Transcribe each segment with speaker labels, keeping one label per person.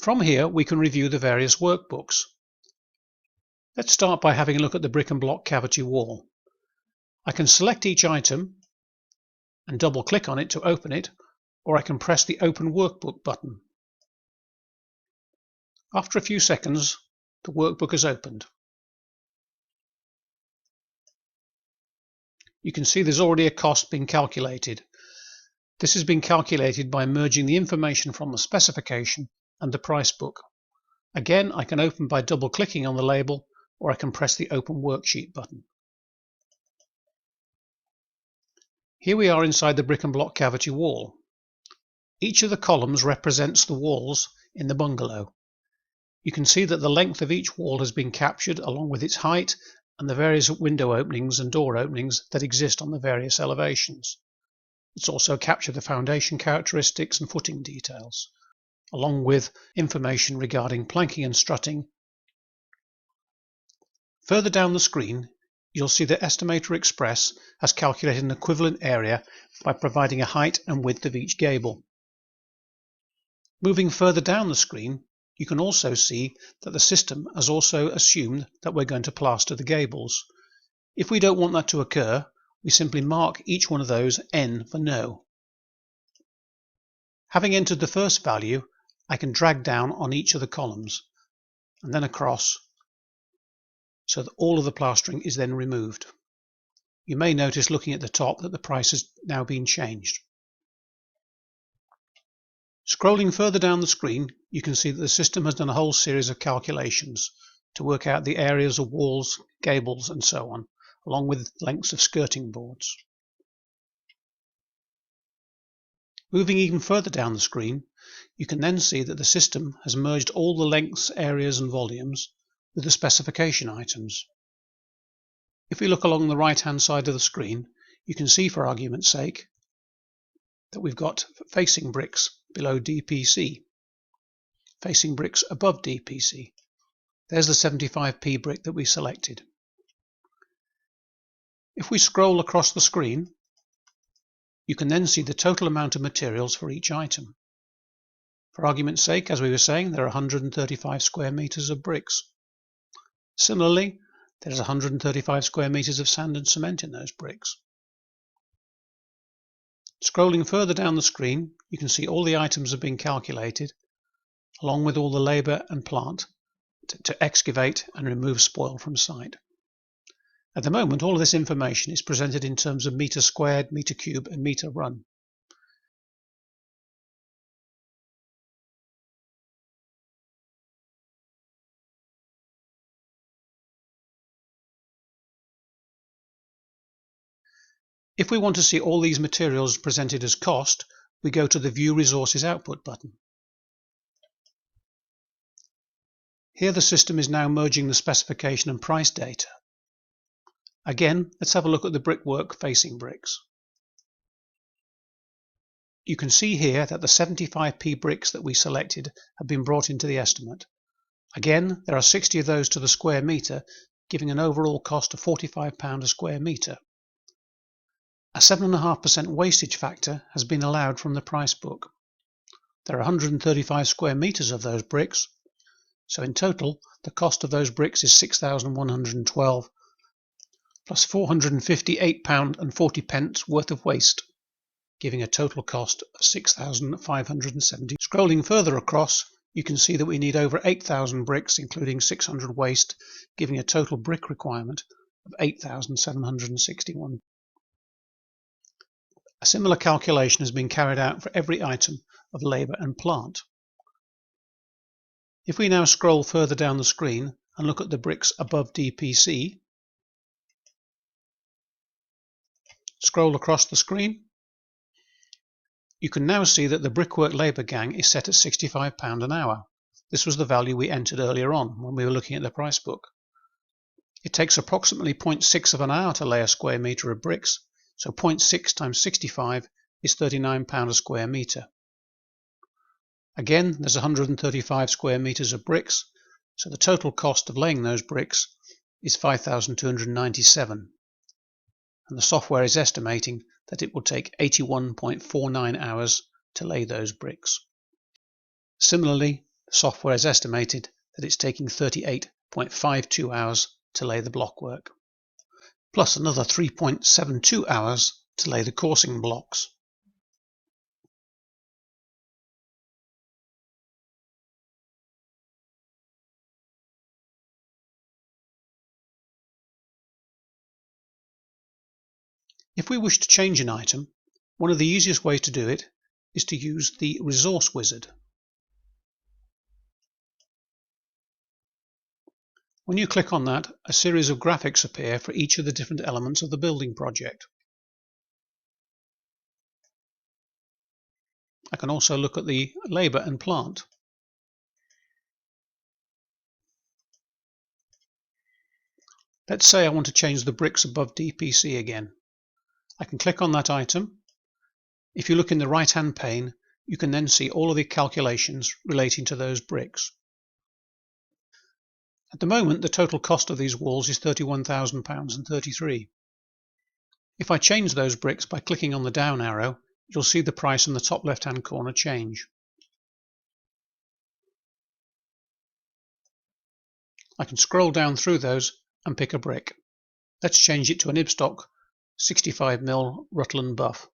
Speaker 1: From here we can review the various workbooks. Let's start by having a look at the brick and block cavity wall. I can select each item and double click on it to open it, or I can press the Open Workbook button. After a few seconds, the workbook is opened. You can see there's already a cost being calculated. This has been calculated by merging the information from the specification and the price book. Again, I can open by double clicking on the label, or I can press the Open Worksheet button. Here we are inside the brick and block cavity wall. Each of the columns represents the walls in the bungalow. You can see that the length of each wall has been captured along with its height and the various window openings and door openings that exist on the various elevations. It's also captured the foundation characteristics and footing details, along with information regarding planking and strutting. Further down the screen, you'll see that Estimator Express has calculated an equivalent area by providing a height and width of each gable. Moving further down the screen, you can also see that the system has also assumed that we're going to plaster the gables. If we don't want that to occur, we simply mark each one of those N for no. Having entered the first value, I can drag down on each of the columns and then across, so that all of the plastering is then removed. You may notice looking at the top that the price has now been changed. Scrolling further down the screen, you can see that the system has done a whole series of calculations to work out the areas of walls, gables and so on, along with lengths of skirting boards. Moving even further down the screen, you can then see that the system has merged all the lengths, areas and volumes with the specification items. If we look along the right hand side of the screen, you can see, for argument's sake, that we've got facing bricks below DPC, facing bricks above DPC. There's the 75p brick that we selected. If we scroll across the screen, you can then see the total amount of materials for each item. For argument's sake, as we were saying, there are 135 square meters of bricks. Similarly, there's 135 square meters of sand and cement in those bricks. Scrolling further down the screen, you can see all the items have been calculated, along with all the labour and plant to excavate and remove spoil from site. At the moment, all of this information is presented in terms of metre squared, metre cube and metre run. If we want to see all these materials presented as cost, we go to the View Resources Output button. Here the system is now merging the specification and price data. Again, let's have a look at the brickwork facing bricks. You can see here that the 75p bricks that we selected have been brought into the estimate. Again, there are 60 of those to the square metre, giving an overall cost of £45 a square metre. A 7.5% wastage factor has been allowed from the price book. There are 135 square metres of those bricks, so in total the cost of those bricks is £6,112 plus £458.40 worth of waste, giving a total cost of £6,570. Scrolling further across, you can see that we need over 8,000 bricks, including 600 waste, giving a total brick requirement of 8,761. A similar calculation has been carried out for every item of labour and plant. If we now scroll further down the screen and look at the bricks above DPC, scroll across the screen, you can now see that the brickwork labour gang is set at £65 an hour. This was the value we entered earlier on when we were looking at the price book. It takes approximately 0.6 of an hour to lay a square metre of bricks, so 0.6 times 65 is £39 a square metre. Again, there's 135 square metres of bricks, so the total cost of laying those bricks is £5,297. And the software is estimating that it will take 81.49 hours to lay those bricks. Similarly, The software has estimated that it's taking 38.52 hours to lay the blockwork, plus another 3.72 hours to lay the coursing blocks. If we wish to change an item, one of the easiest ways to do it is to use the resource wizard. When you click on that, a series of graphics appear for each of the different elements of the building project. I can also look at the labour and plant. Let's say I want to change the bricks above DPC again. I can click on that item. If you look in the right hand pane, you can then see all of the calculations relating to those bricks. At the moment, the total cost of these walls is £31,000.33. If I change those bricks by clicking on the down arrow, you'll see the price in the top left hand corner change. I can scroll down through those and pick a brick. Let's change it to an Ibstock 65mm Rutland buff.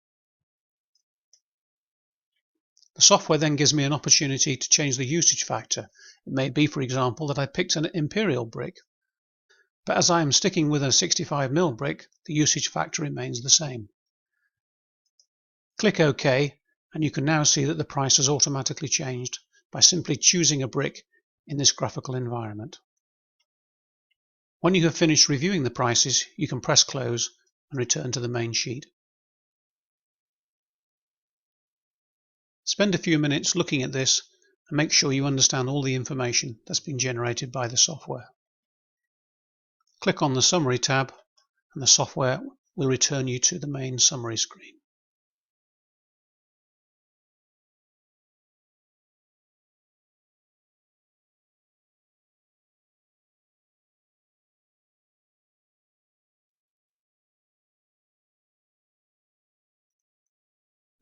Speaker 1: The software then gives me an opportunity to change the usage factor. It may be, for example, that I picked an imperial brick, but as I am sticking with a 65mm brick, the usage factor remains the same. Click OK, and you can now see that the price has automatically changed by simply choosing a brick in this graphical environment. When you have finished reviewing the prices, you can press close and return to the main sheet. Spend a few minutes looking at this and make sure you understand all the information that's been generated by the software. Click on the Summary tab and the software will return you to the main summary screen.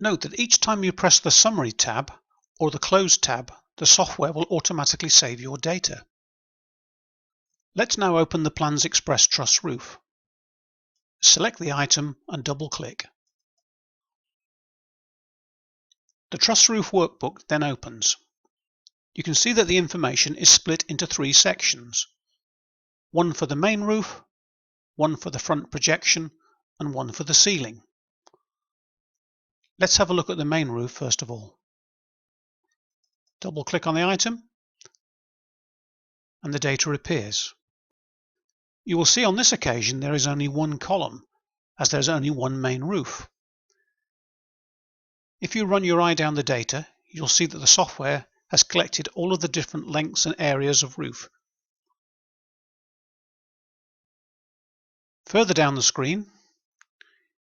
Speaker 1: Note that each time you press the Summary tab or the Close tab, the software will automatically save your data. Let's now open the Plans Express Truss Roof. Select the item and double-click. The Truss Roof Workbook then opens. You can see that the information is split into three sections. One for the main roof, one for the front projection, and one for the ceiling. Let's have a look at the main roof first of all. Double-click on the item and the data appears. You will see on this occasion there is only one column, as there is only one main roof. If you run your eye down the data, you'll see that the software has collected all of the different lengths and areas of roof. Further down the screen,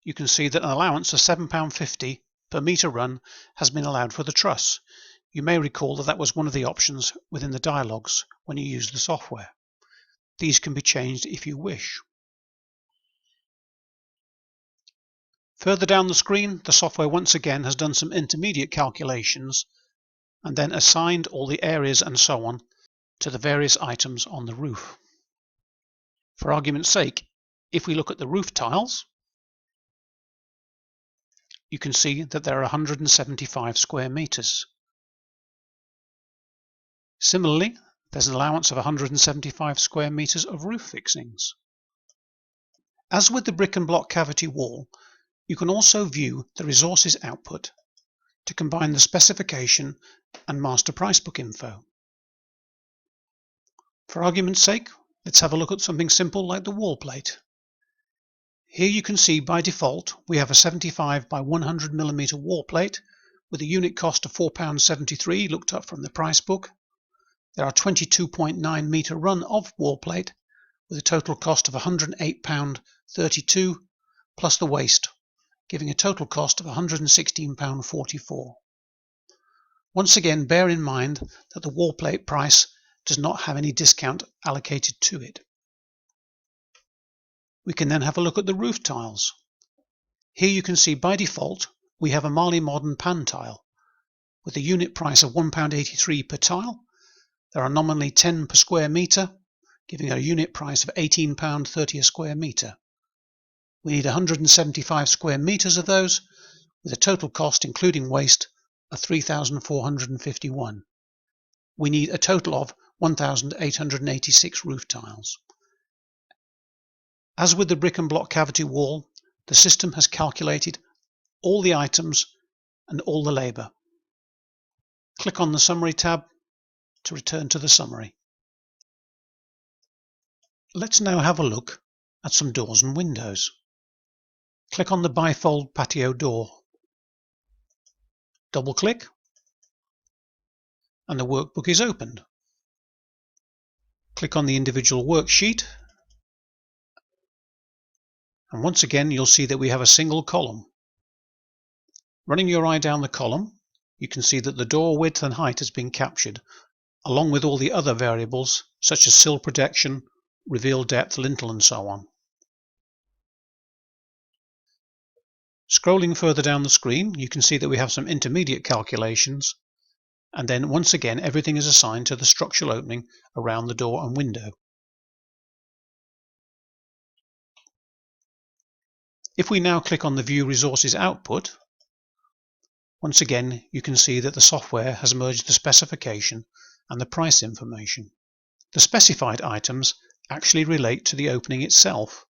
Speaker 1: you can see that an allowance of £7.50 per metre run has been allowed for the truss. You may recall that that was one of the options within the dialogues when you use the software. These can be changed if you wish. Further down the screen, the software once again has done some intermediate calculations and then assigned all the areas and so on to the various items on the roof. For argument's sake, if we look at the roof tiles, you can see that there are 175 square meters. Similarly, there's an allowance of 175 square meters of roof fixings. As with the brick and block cavity wall, you can also view the resources output to combine the specification and master price book info. For argument's sake, let's have a look at something simple like the wall plate. Here you can see by default we have a 75 by 100 mm wall plate with a unit cost of £4.73 looked up from the price book. There are 22.9 metre run of wall plate with a total cost of £108.32 plus the waste, giving a total cost of £116.44. Once again, bear in mind that the wall plate price does not have any discount allocated to it. We can then have a look at the roof tiles. Here you can see by default we have a Marley Modern pan tile with a unit price of £1.83 per tile There are nominally 10 per square metre, giving a unit price of £18.30 a square metre. We need 175 square metres of those, with a total cost including waste of £3,451. We need a total of 1,886 roof tiles. As with the brick and block cavity wall, the system has calculated all the items and all the labour. Click on the Summary tab to return to the summary. Let's now have a look at some doors and windows. Click on the bifold patio door. Double click and the workbook is opened. Click on the individual worksheet and once again you'll see that we have a single column. Running your eye down the column, you can see that the door width and height has been captured, along with all the other variables such as sill protection, reveal depth, lintel and so on. Scrolling further down the screen, you can see that we have some intermediate calculations, and then once again everything is assigned to the structural opening around the door and window. If we now click on the View Resources Output, once again you can see that the software has merged the specification and the price information. The specified items actually relate to the opening itself,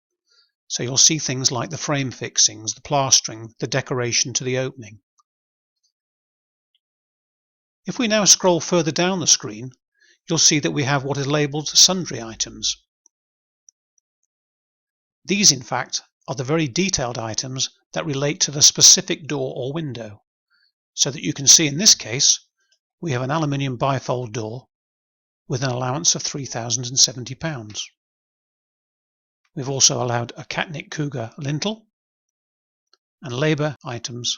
Speaker 1: so you'll see things like the frame fixings, the plastering, the decoration to the opening. If we now scroll further down the screen, you'll see that we have what is labelled Sundry Items. These, in fact, are the very detailed items that relate to the specific door or window, so that you can see in this case we have an aluminium bifold door with an allowance of £3,070. We've also allowed a Catnick Cougar lintel and labour items.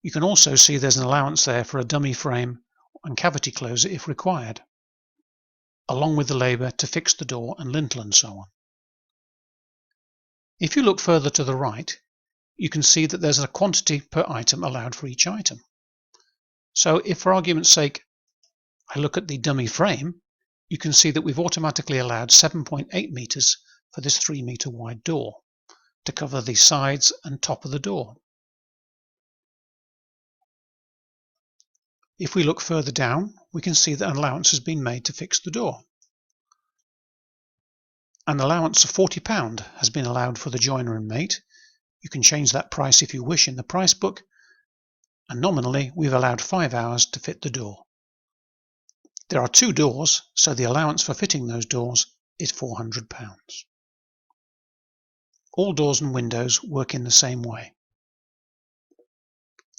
Speaker 1: You can also see there's an allowance there for a dummy frame and cavity closer if required, along with the labour to fix the door and lintel and so on. If you look further to the right, you can see that there's a quantity per item allowed for each item. So if for argument's sake I look at the dummy frame, you can see that we've automatically allowed 7.8 meters for this 3 meter wide door to cover the sides and top of the door. If we look further down, we can see that an allowance has been made to fix the door. An allowance of £40 has been allowed for the joiner and mate. You can change that price if you wish in the price book, and nominally we've allowed 5 hours to fit the door. There are 2 doors, so the allowance for fitting those doors is £400. All doors and windows work in the same way.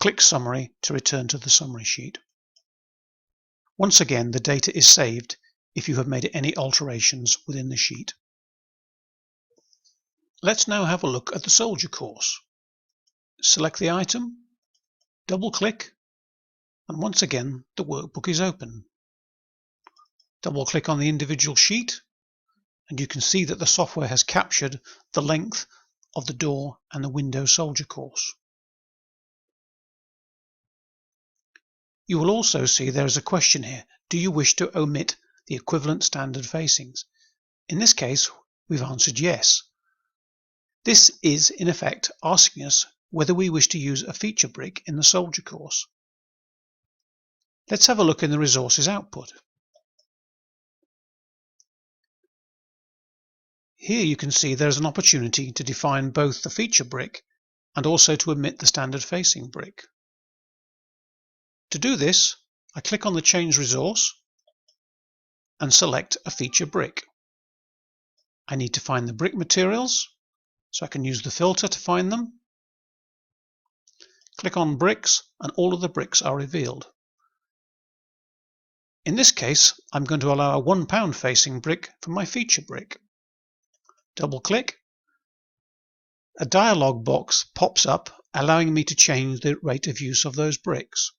Speaker 1: Click Summary to return to the summary sheet. Once again, the data is saved if you have made any alterations within the sheet. Let's now have a look at the soldier course. Select the item, double click, and once again the workbook is open. Double click on the individual sheet and you can see that the software has captured the length of the door and the window soldier course. You will also see there is a question here. Do you wish to omit the equivalent standard facings? In this case, we've answered yes. This is, in effect, asking us whether we wish to use a feature brick in the soldier course. Let's have a look in the resources output. Here you can see there is an opportunity to define both the feature brick and also to omit the standard facing brick. To do this, I click on the Change Resource and select a feature brick. I need to find the brick materials, so I can use the filter to find them. Click on Bricks and all of the bricks are revealed. In this case, I'm going to allow a £1 facing brick for my feature brick. Double click. A dialog box pops up allowing me to change the rate of use of those bricks.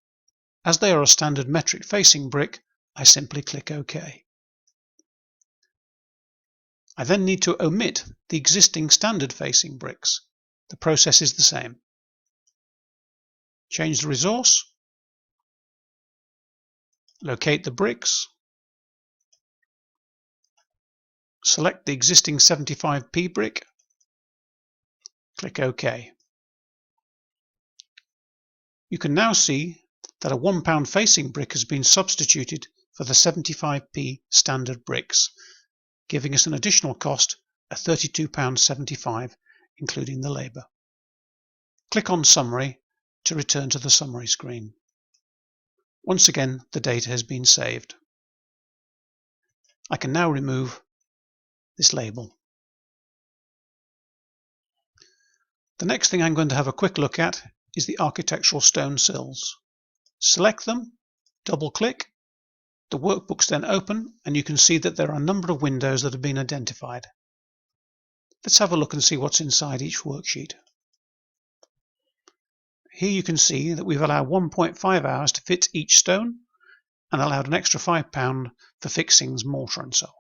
Speaker 1: As they are a standard metric facing brick, I simply click OK. I then need to omit the existing standard facing bricks. The process is the same. Change the resource, Locate the bricks, select the existing 75p brick, click OK. You can now see that a £1 facing brick has been substituted for the 75p standard bricks, giving us an additional cost of £32.75, including the labour. Click on Summary to return to the summary screen. Once again, the data has been saved. I can now remove this label. The next thing I'm going to have a quick look at is the architectural stone sills. Select them, double click, the workbooks then open, and you can see that there are a number of windows that have been identified. Let's have a look and see what's inside each worksheet. Here you can see that we've allowed 1.5 hours to fit each stone and allowed an extra £5 for fixings, mortar and so on.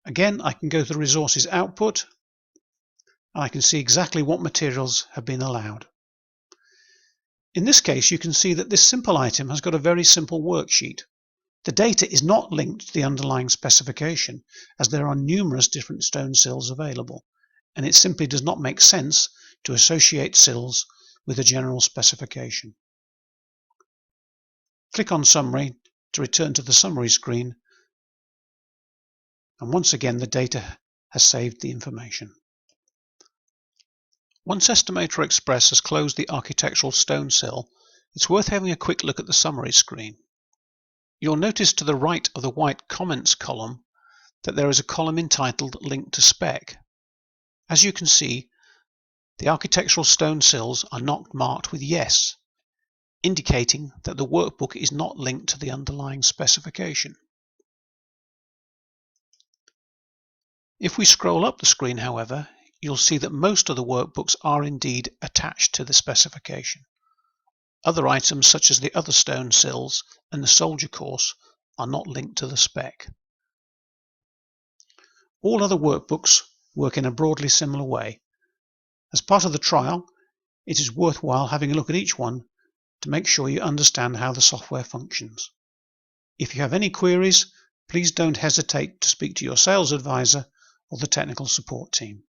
Speaker 1: Again, I can go to the resources output and I can see exactly what materials have been allowed. In this case, you can see that this simple item has got a very simple worksheet. The data is not linked to the underlying specification, as there are numerous different stone sills available, and it simply does not make sense to associate sills with a general specification. Click on Summary to return to the summary screen, and once again the data has saved the information. Once Estimator Express has closed the architectural stone sill, it's worth having a quick look at the summary screen. You'll notice to the right of the white comments column that there is a column entitled Link to Spec. As you can see, the architectural stone sills are not marked with yes, indicating that the workbook is not linked to the underlying specification. If we scroll up the screen, however, you'll see that most of the workbooks are indeed attached to the specification. Other items such as the other stone sills and the soldier course are not linked to the spec. All other workbooks work in a broadly similar way. As part of the trial, it is worthwhile having a look at each one to make sure you understand how the software functions. If you have any queries, please don't hesitate to speak to your sales advisor or the technical support team.